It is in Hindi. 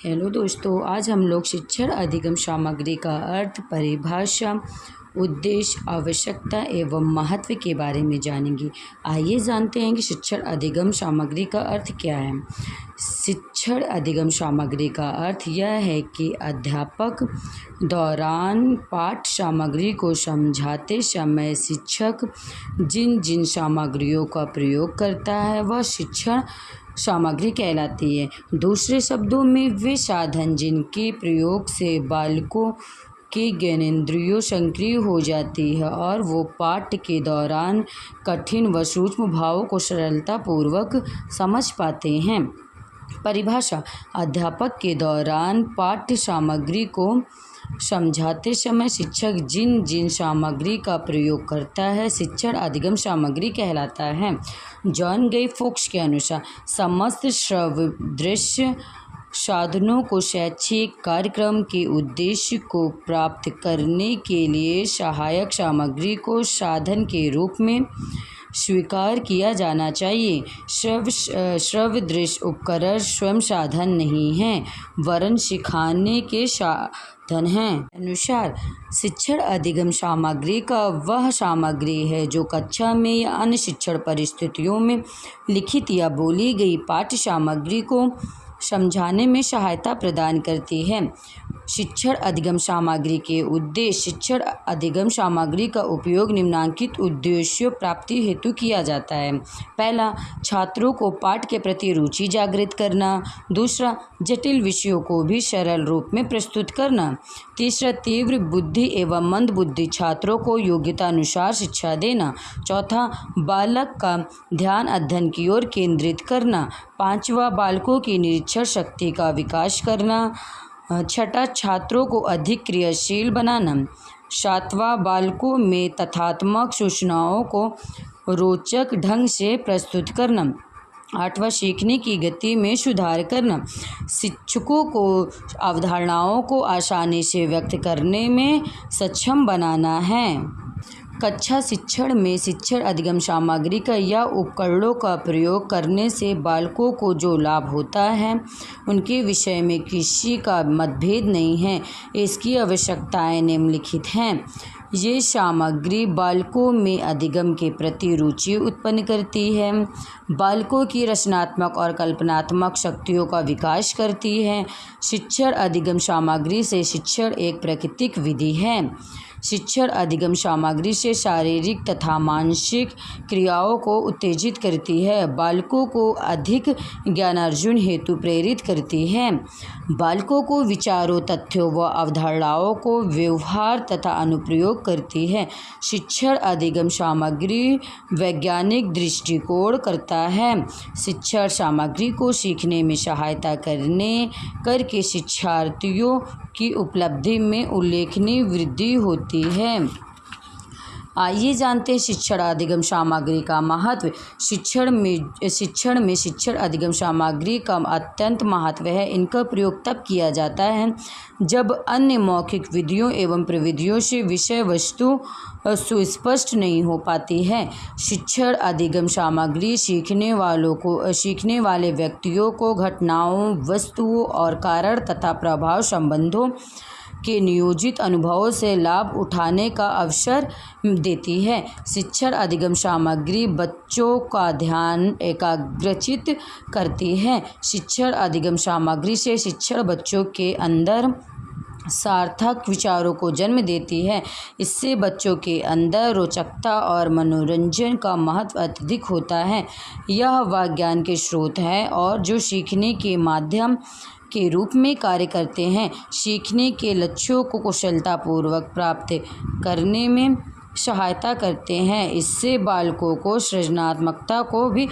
हेलो दोस्तों, आज हम लोग शिक्षण अधिगम सामग्री का अर्थ, परिभाषा, उद्देश्य, आवश्यकता एवं महत्व के बारे में जानेंगे। आइए जानते हैं कि शिक्षण अधिगम सामग्री का अर्थ क्या है। शिक्षण अधिगम सामग्री का अर्थ यह है कि अध्यापक दौरान पाठ सामग्री को समझाते समय शिक्षक जिन जिन सामग्रियों का प्रयोग करता है वह शिक्षण सामग्री कहलाती है। दूसरे शब्दों में वे साधन जिनके प्रयोग से बालकों की ज्ञानेंद्रियों सक्रिय हो जाती है और वो पाठ के दौरान कठिन व सूक्ष्म भावों को सरलतापूर्वक समझ पाते हैं। परिभाषा: अध्यापक के दौरान पाठ्य सामग्री को समझाते समय शिक्षक जिन जिन सामग्री का प्रयोग करता है शिक्षण अधिगम सामग्री कहलाता है। जॉन गाई फोक्स के अनुसार समस्त श्रव्य-दृश्य साधनों को शैक्षिक कार्यक्रम के उद्देश्य को प्राप्त करने के लिए सहायक सामग्री को साधन के रूप में स्वीकार किया जाना चाहिए। श्रव्य दृश्य उपकरण स्वयं साधन नहीं हैं, वरन सिखाने के साधन हैं। अनुसार शिक्षण अधिगम सामग्री का वह सामग्री है जो कक्षा में या अन्य शिक्षण परिस्थितियों में लिखित या बोली गई पाठ्य सामग्री को समझाने में सहायता प्रदान करती है। शिक्षण अधिगम सामग्री के उद्देश्य: शिक्षण अधिगम सामग्री का उपयोग निम्नलिखित उद्देश्यों प्राप्ति हेतु किया जाता है। पहला, छात्रों को पाठ के प्रति रुचि जागृत करना। दूसरा, जटिल विषयों को भी सरल रूप में प्रस्तुत करना। तीसरा, तीव्र बुद्धि एवं मंद बुद्धि छात्रों को योग्यता अनुसार शिक्षा देना। चौथा, बालक का ध्यान अध्ययन की ओर केंद्रित करना। पांचवा, बालकों की निरीक्षण शक्ति का विकास करना। छठा, छात्रों को अधिक क्रियाशील बनाना। सातवां, बालकों में तथ्यात्मक सूचनाओं को रोचक ढंग से प्रस्तुत करना। आठवां, सीखने की गति में सुधार करना। शिक्षकों को अवधारणाओं को आसानी से व्यक्त करने में सक्षम बनाना है। कक्षा शिक्षण में शिक्षण अधिगम सामग्री का या उपकरणों का प्रयोग करने से बालकों को जो लाभ होता है उनके विषय में किसी का मतभेद नहीं है। इसकी आवश्यकताएं निम्नलिखित हैं। ये सामग्री बालकों में अधिगम के प्रति रुचि उत्पन्न करती है, बालकों की रचनात्मक और कल्पनात्मक शक्तियों का विकास करती है। शिक्षण अधिगम सामग्री से शिक्षण एक प्राकृतिक विधि है। शिक्षण अधिगम सामग्री से शारीरिक तथा मानसिक क्रियाओं को उत्तेजित करती है, बालकों को अधिक ज्ञानार्जन हेतु प्रेरित करती है, बालकों को विचारों, तथ्यों व अवधारणाओं को व्यवहार तथा अनुप्रयोग करती है। शिक्षण अधिगम सामग्री वैज्ञानिक दृष्टिकोण करता है। शिक्षण सामग्री को सीखने में सहायता करके शिक्षार्थियों की उपलब्धि में उल्लेखनीय वृद्धि होती है। आइए जानते हैं शिक्षण अधिगम सामग्री का महत्व। शिक्षण में शिक्षण अधिगम सामग्री का अत्यंत महत्व है। इनका प्रयोग तब किया जाता है जब अन्य मौखिक विधियों एवं प्रविधियों से विषय वस्तु सुस्पष्ट नहीं हो पाती है। शिक्षण अधिगम सामग्री सीखने वाले व्यक्तियों को घटनाओं, वस्तुओं और कारण तथा प्रभाव संबंधों के नियोजित अनुभवों से लाभ उठाने का अवसर देती है। शिक्षण अधिगम सामग्री बच्चों का ध्यान एकाग्रचित करती है। शिक्षण अधिगम सामग्री से शिक्षण बच्चों के अंदर सार्थक विचारों को जन्म देती है। इससे बच्चों के अंदर रोचकता और मनोरंजन का महत्व अत्यधिक होता है। यह वह ज्ञान के स्रोत है और जो सीखने के माध्यम के रूप में कार्य करते हैं, सीखने के लक्ष्यों को कुशलतापूर्वक प्राप्त करने में सहायता करते हैं। इससे बालकों को सृजनात्मकता को भी